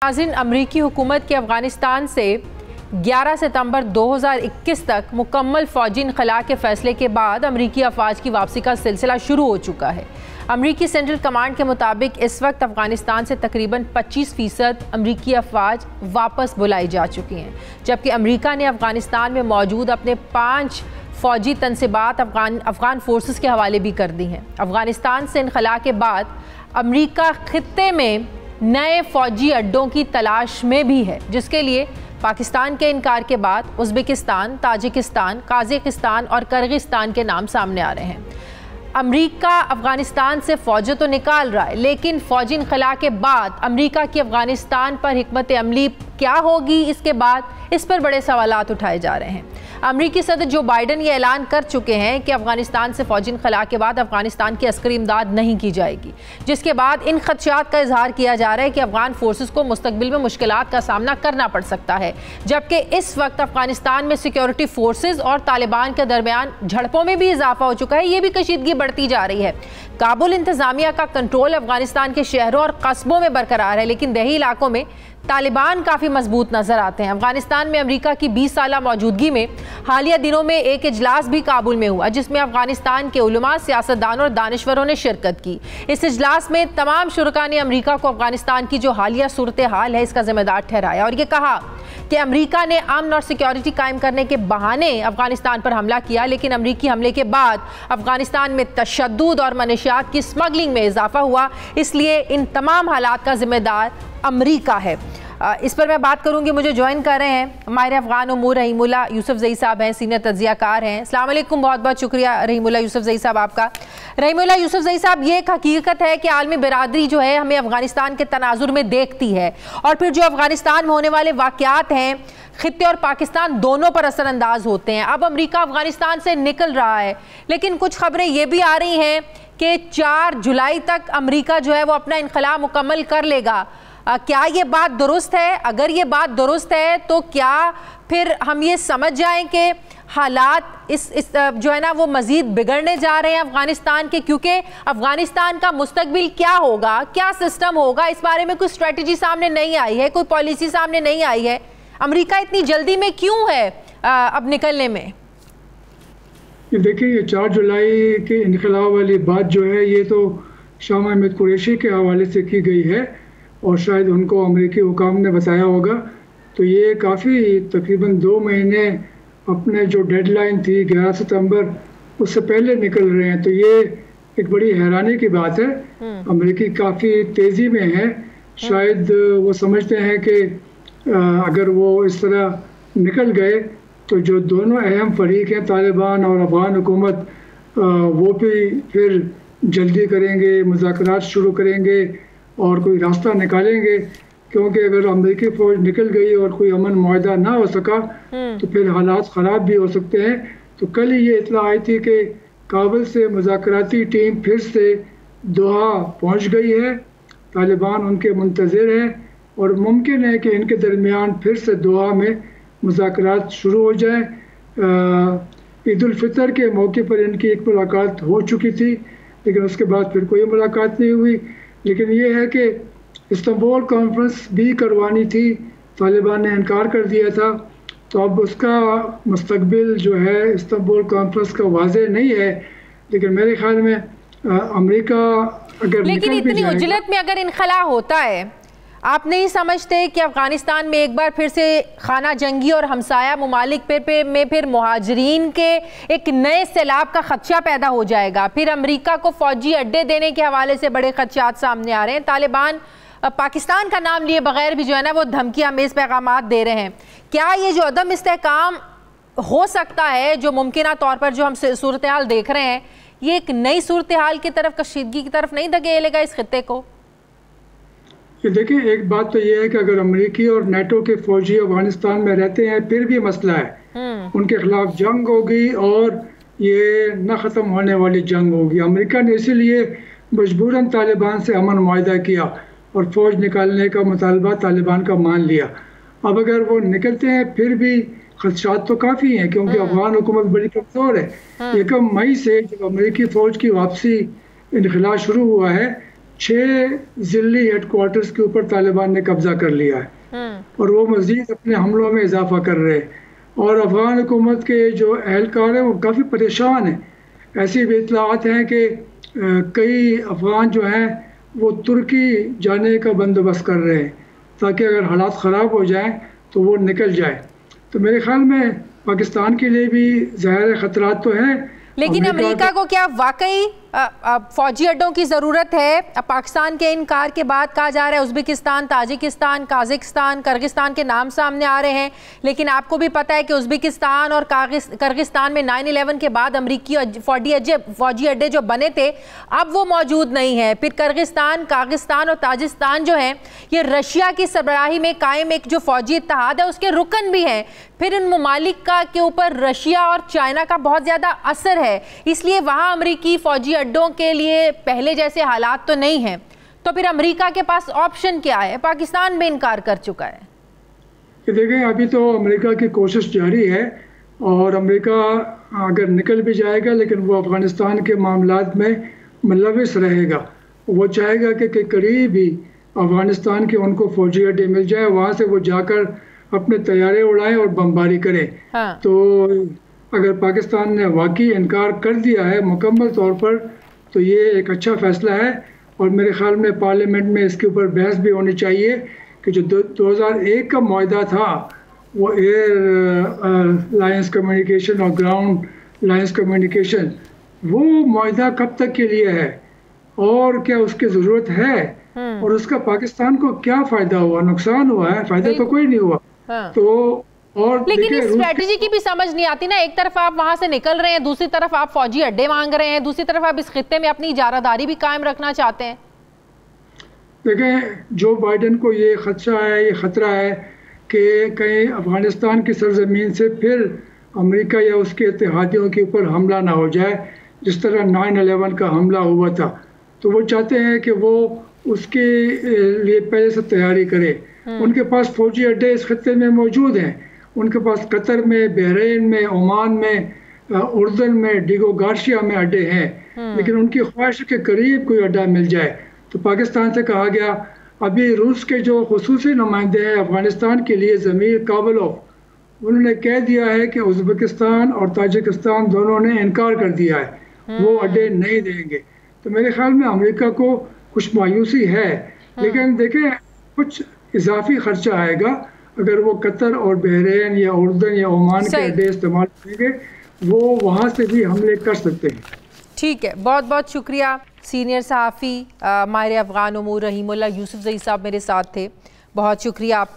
नाज़रीन, अमरीकी हुकूमत के अफ़गानिस्तान से 11 सितंबर 2021 तक मुकम्मल फ़ौजी इनख़ला के फ़ैसले के बाद अमरीकी अफ़वाज की वापसी का सिलसिला शुरू हो चुका है। अमरीकी सेंट्रल कमांड के मुताबिक इस वक्त अफ़गानिस्तान से तकरीबन 25% अमरीकी अफ़वाज वापस बुलाई जा चुकी हैं, जबकि अमरीका ने अफ़गानिस्तान में मौजूद अपने 5 फ़ौजी तनसीबात अफ़गान फोर्सेस के हवाले भी कर दी हैं। अफ़गानिस्तान से इनख़ला के बाद अमरीका ख़ित्ते में नए फ़ौजी अड्डों की तलाश में भी है, जिसके लिए पाकिस्तान के इनकार के बाद उज़्बेकिस्तान, ताजिकिस्तान, काज़ाकिस्तान और किर्गिस्तान के नाम सामने आ रहे हैं। अमरीका अफ़गानिस्तान से फ़ौजें तो निकाल रहा है, लेकिन फ़ौजी इनख़ला के बाद अमरीका की अफ़गानिस्तान पर हिकमत अमली क्या होगी इसके बाद, इस पर बड़े सवालात उठाए जा रहे हैं। अमरीकी सदर जो बाइडन ये ऐलान कर चुके हैं कि अफ़गानिस्तान से फ़ौजी इनख़ला के बाद अफ़गानिस्तान की अस्करी इमदाद नहीं की जाएगी, जिसके बाद इन ख़दशात का इजहार किया जा रहा है कि अफ़गान फोर्सेस को मुस्तक़बिल में मुश्किलात का सामना करना पड़ सकता है। जबकि इस वक्त अफ़गानिस्तान में सिक्योरिटी फोर्सेस और तालिबान के दरमियान झड़पों में भी इजाफा हो चुका है, ये भी कशीदगी बढ़ती जा रही है। काबुल इंतज़ामिया का कंट्रोल अफ़गानिस्तान के शहरों और कस्बों में बरकरार है, लेकिन देही इलाकों में तालिबान काफ़ी मजबूत नज़र आते हैं। अफ़गानिस्तान में अमरीका की 20 साला मौजूदगी में हालिया दिनों में एक इजलास भी काबुल में हुआ, जिसमें अफ़गानिस्तान के उलमा, सियासतदानों और दानिश्वरों ने शिरकत की। इस इजलास में तमाम शुरका ने अमरीका को अफ़गानिस्तान की जो हालिया सूरत हाल है इसका जिम्मेदार ठहराया और ये कहा कि अमरीका ने अमन और सिक्योरिटी कायम करने के बहाने अफ़गानिस्तान पर हमला किया, लेकिन अमरीकी हमले के बाद अफ़गानिस्तान में तशद्दुद और मनशियात की स्मगलिंग में इजाफा हुआ, इसलिए इन तमाम हालात का जिम्मेदार अमरीका है। इस पर मैं बात करूंगी। मुझे ज्वाइन कर रहे हैं माहिर अफ़गान उमूर रहीमुल्लाह यूसुफ़ज़ई साहब हैं, सीनियर तज्ज़ियाकार हैं। अस्सलाम वालेकुम, बहुत बहुत शुक्रिया रहीमुल्लाह यूसुफ़ज़ई साहब आपका। रहीमुल्लाह यूसुफ़ज़ई साहब, ये एक हकीकत है कि आलमी बिरादरी जो है हमें अफ़गानिस्तान के तनाजुर में देखती है और फिर जो अफ़गानिस्तान में होने वाले वाक़यात हैं खित्ते और पाकिस्तान दोनों पर असरअंदाज होते हैं। अब अमरीका अफ़गानिस्तान से निकल रहा है, लेकिन कुछ खबरें ये भी आ रही हैं कि 4 जुलाई तक अमरीका जो है वो अपना इनख़ला मुकम्मल कर लेगा। क्या ये बात दुरुस्त है? अगर ये बात दुरुस्त है तो क्या फिर हम ये समझ जाएं कि हालात इस जो है ना वो मज़ीद बिगड़ने जा रहे हैं अफ़गानिस्तान के, क्योंकि अफ़गानिस्तान का मुस्तकबिल क्या होगा, क्या सिस्टम होगा, इस बारे में कोई स्ट्रेटजी सामने नहीं आई है, कोई पॉलिसी सामने नहीं आई है। अमरीका इतनी जल्दी में क्यों है अब निकलने में? देखिए, ये 4 जुलाई के इनक़लाब वाली बात जो है ये तो शाह महमूद कुरैशी के हवाले से की गई है और शायद उनको अमरीकी हुकाम ने बताया होगा। तो ये काफ़ी तकरीबन 2 महीने अपने जो डेडलाइन थी 11 सितंबर उससे पहले निकल रहे हैं। तो ये एक बड़ी हैरानी की बात है। अमरीकी काफ़ी तेज़ी में है। शायद वो समझते हैं कि अगर वो इस तरह निकल गए तो जो दोनों अहम फरीक हैं तालिबान और अफ़गान हुकूमत, वो भी फिर जल्दी करेंगे, मुज़ाकरात शुरू करेंगे और कोई रास्ता निकालेंगे। क्योंकि अगर अमेरिकी फ़ौज निकल गई और कोई अमन मुआहदा ना हो सका तो फिर हालात ख़राब भी हो सकते हैं। तो कल ही ये इत्तला आई थी कि काबुल से मुज़ाकराती टीम फिर से दोहा पहुंच गई है। तालिबान उनके मुंतज़िर हैं और मुमकिन है कि इनके दरमियान फिर से दोहा में मुज़ाकरात शुरू हो जाए। ईद उल फितर के मौके पर इनकी एक मुलाकात हो चुकी थी, लेकिन उसके बाद फिर कोई मुलाकात नहीं हुई। लेकिन ये है कि इस्तांबुल कॉन्फ्रेंस भी करवानी थी, तालिबान ने इनकार कर दिया था। तो अब उसका मुस्तकबिल जो है इस्तांबुल कॉन्फ्रेंस का वाज़ेह नहीं है, लेकिन मेरे ख्याल में अमेरिका अगर लेकिन इतनी उजलत में अगर इनख़ला होता है, आप नहीं समझते कि अफ़गानिस्तान में एक बार फिर से खाना जंगी और हमसाया ममालिक में फिर मुहाजिरीन के एक नए सैलाब का खदशा पैदा हो जाएगा? फिर अमेरिका को फ़ौजी अड्डे देने के हवाले से बड़े खदशात सामने आ रहे हैं। तालिबान पाकिस्तान का नाम लिए बगैर भी जो है ना वो धमकी आमेज़ पैगामात दे रहे हैं। क्या ये जो अदम इस्तेहकाम हो सकता है, जो मुमकिन तौर पर जो हम सूरत हाल देख रहे हैं, ये एक नई सूरत हाल की तरफ, कशीदगी की तरफ नहीं धकेलेगा इस खित्ते को? देखिए, एक बात तो ये है कि अगर अमेरिकी और नेटो के फौजी अफगानिस्तान में रहते हैं फिर भी मसला है। उनके खिलाफ जंग होगी और ये न ख़त्म होने वाली जंग होगी। अमेरिका ने इसीलिए मजबूरन तालिबान से अमन मुआहदा किया और फ़ौज निकालने का मुतालबा तालिबान का मान लिया। अब अगर वो निकलते हैं फिर भी खदशात तो काफ़ी हैं, क्योंकि अफगान हुकूमत बड़ी कमज़ोर है। 1 मई से जब अमेरिकी फ़ौज की वापसी इनख़ला शुरू हुआ है 6 ज़िली हेडक्वार्टर्स के ऊपर तालिबान ने कब्जा कर लिया है और वो मज़ीद अपने हमलों में इजाफा कर रहे हैं। और अफ़गान हुकूमत के जो एहलकार हैं वो काफ़ी परेशान हैं। ऐसी भी इत्तलाआत हैं कि कई अफ़गान जो हैं वो तुर्की जाने का बंदोबस्त कर रहे हैं ताकि अगर हालात ख़राब हो जाएं तो वो निकल जाए। तो मेरे ख्याल में पाकिस्तान के लिए भी ज़ाहिर ख़तरात तो हैं। लेकिन अमेरिका को क्या वाकई फौजी अड्डों की ज़रूरत है? पाकिस्तान के इनकार के बाद कहा जा रहा है उज़्बेकिस्तान, ताजिकिस्तान, काज़ाकिस्तान, किर्गिस्तान के नाम सामने आ रहे हैं। लेकिन आपको भी पता है कि उज़्बेकिस्तान और किर्गिस्तान में 9/11 के बाद अमेरिकी फौजी अड्डे जो बने थे अब वो मौजूद नहीं है। फिर किर्गिस्तान, काज़ाकिस्तान और ताजिकिस्तान जो हैं ये रशिया की सरबराही में कायम एक जो फौजी इत्तेहाद है उसके रुकन भी हैं। फिर इन ममालिक का के ऊपर रशिया और चाइना का बहुत ज़्यादा असर है, इसलिए वहाँ अमेरिकी फौजी अड्डों के लिए पहले जैसे हालात तो नहीं हैं। तो फिर अमेरिका के पास ऑप्शन क्या है? पाकिस्तान भी इनकार कर चुका है। देखें, अभी तो अमेरिका की कोशिश जारी है और अमेरिका अगर निकल भी जाएगा लेकिन वो अफ़गानिस्तान के मामलात में मुलविस रहेगा। वो चाहेगा कि करीब ही अफ़गानिस्तान के उनको फौजी अड्डे मिल जाए, वहाँ से वो जाकर अपने तैयारे उड़ाएं और बमबारी करें। हाँ। तो अगर पाकिस्तान ने वाकई इनकार कर दिया है मुकम्मल तौर पर तो ये एक अच्छा फ़ैसला है और मेरे ख़्याल में पार्लियामेंट में इसके ऊपर बहस भी होनी चाहिए कि जो 2001 का मुआहदा था वो एयर लाइंस कम्युनिकेशन और ग्राउंड लाइंस कम्युनिकेशन, वो मुआहदा कब तक के लिए है और क्या उसकी ज़रूरत है और उसका पाकिस्तान को क्या फ़ायदा हुआ? नुकसान हुआ है, फ़ायदा तो कोई नहीं हुआ। हाँ। तो और लेकिन इस स्ट्रेटजी की भी समझ नहीं आती ना। एक तरफ आप वहां से निकल रहे हैं, दूसरी तरफ आप फौजी अड्डे मांग रहे हैं, दूसरी तरफ आप इस खित्ते में अपनी इजारादारी भी कायम रखना चाहते हैं। देखें, जो बाइडेन को ये खदशा है, ये ख़तरा है कि कहीं अफ़गानिस्तान की सरजमीन से फिर अमेरिका या उसके इत्तेहादियों के ऊपर हमला ना हो जाए जिस तरह 9/11 का हमला हुआ था। तो वो चाहते हैं कि वो उसके लिए पहले से तैयारी करें। उनके पास फौजी अड्डे इस खत्ते में मौजूद हैं। उनके पास कतर में, बहरीन में, ओमान में, उर्दन में, डिगो गार्शिया में अड्डे हैं, लेकिन उनकी ख्वाहिश के करीब कोई अड्डा मिल जाए। तो पाकिस्तान से कहा गया, अभी रूस के जो खुसूसी नुमाइंदे हैं अफ़गानिस्तान के लिए ज़मीर काबलोव, उन्होंने कह दिया है कि उज़्बेकिस्तान और ताजिकिस्तान दोनों ने इनकार कर दिया है, वो अड्डे नहीं देंगे। तो मेरे ख्याल में अमेरिका को कुछ मायूसी है, लेकिन देखें कुछ इजाफी खर्चा आएगा अगर वो कतर और बहरीन या उर्दन या ओमान के अड्डे इस्तेमाल करेंगे, वो वहाँ से भी हमले कर सकते हैं। ठीक है, बहुत बहुत शुक्रिया। सीनियर सहाफ़ी माहिर अफ़गान उमूर रहीमुल्लाह यूसुफ़ज़ई साहब मेरे साथ थे, बहुत शुक्रिया आपका।